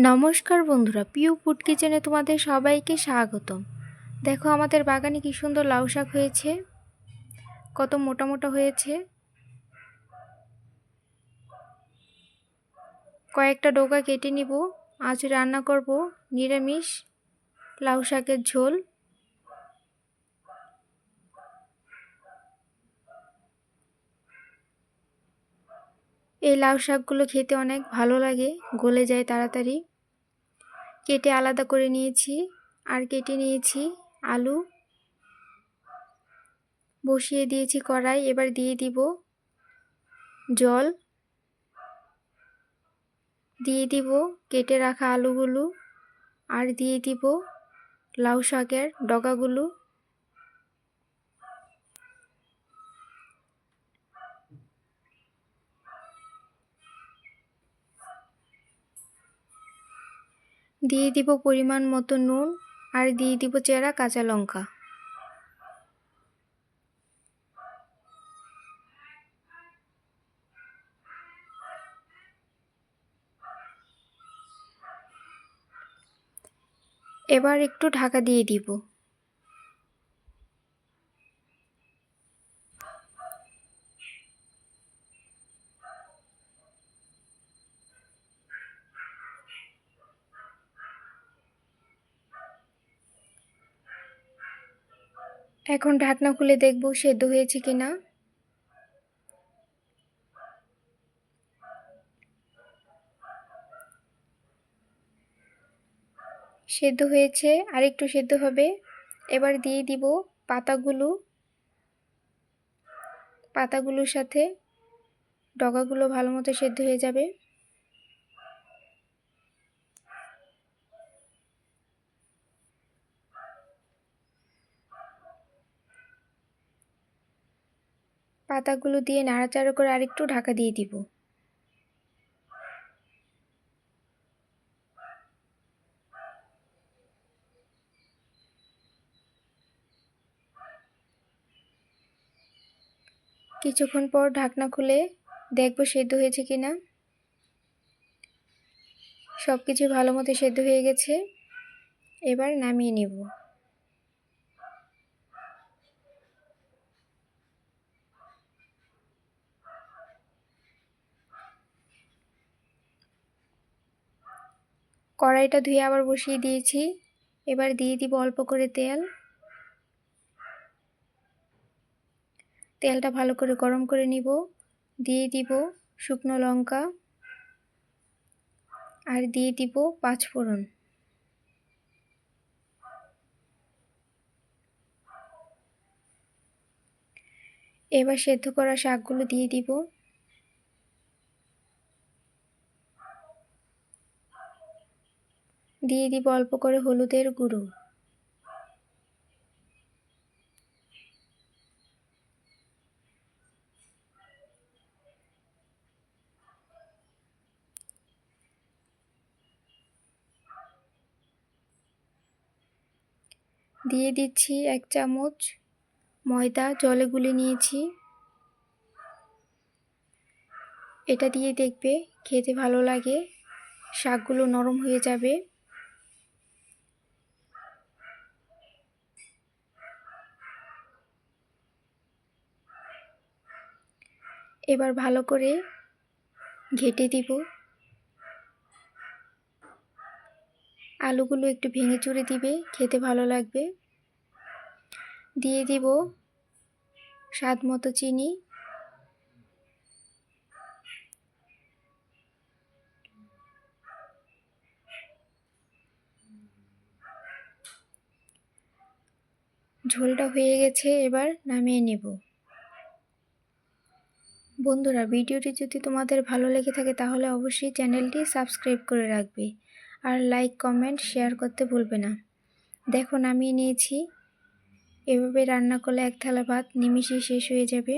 নমস্কার বন্ধুরা, পিউ ফুড কিচেনে তোমাদের সবাইকে স্বাগতম। দেখো আমাদের বাগানে কি সুন্দর লাউ শাক হয়েছে, কত মোটা মোটা হয়েছে। কয়েকটা ডগা কেটে নিব। আজ রান্না করব নিরামিষ লাউ শাকের ঝোল। এই লাউ শাকগুলো খেতে অনেক ভালো লাগে, গলে যায় তাড়াতাড়ি। কেটে আলাদা করে নিয়েছি। আর কেটে নিয়েছি আলু। বসিয়ে দিয়েছি কড়াই, এবার দিয়ে দিব জল। দিয়ে দিব কেটে রাখা আলুগুলো, আর দিয়ে দিব লাউ শাকের ডগাগুলো। দিয়ে দিব পরিমাণ মতো নুন, আর দিয়ে দিব চেরা কাঁচা লঙ্কা। এবার একটু ঢাকা দিয়ে দিব। এখন ঢাকনা খুলে দেখব সেদ্ধ হয়েছে কিনা। সেদ্ধ হয়েছে, আর একটু সেদ্ধ হবে। এবার দিয়ে দিব পাতাগুলোর সাথে ডগাগুলো ভালো মতো সেদ্ধ হয়ে যাবে। পাতাগুলো দিয়ে নাড়াচাড়া করে আরেকটু ঢাকা দিয়ে দিব। কিছুক্ষণ পর ঢাকনা খুলে দেখব সেদ্ধ হয়েছে কিনা। সব কিছু ভালো মতো সেদ্ধ হয়ে গেছে। এবার নামিয়ে নেব। কড়াইটা ধুয়ে আবার বসিয়ে দিয়েছি। এবার দিয়ে দিব অল্প করে তেল। তেলটা ভালো করে গরম করে নিব। দিয়ে দিব শুকনো লঙ্কা, আর দিয়ে দিব পাঁচফোড়ন। এবার সেদ্ধ করা শাকগুলো দিয়ে দিব। দিয়ে দিব অল্প করে হলুদের গুঁড়ো। দিয়ে দিচ্ছি 1 চামচ ময়দা, জলে গুলে নিয়েছি। এটা দিয়ে দেখবে খেতে ভালো লাগে, শাকগুলো নরম হয়ে যাবে। এবার ভালো করে ঘেটে দিব। আলুগুলো একটু ভেঙে চুরে দিবে, খেতে ভালো লাগবে। দিয়ে দিব স্বাদ মতো চিনি। ঝোলটা হয়ে গেছে, এবার নামিয়ে নেব। বন্ধুরা, ভিডিওটি যদি তোমাদের ভালো লেগে থাকে তাহলে অবশ্যই চ্যানেলটি সাবস্ক্রাইব করে রাখবে, আর লাইক, কমেন্ট, শেয়ার করতে ভুলবে না। দেখো নামিয়ে নিয়েছি। এভাবে রান্না করলে 1 থালা ভাত নিমিষেই শেষ হয়ে যাবে।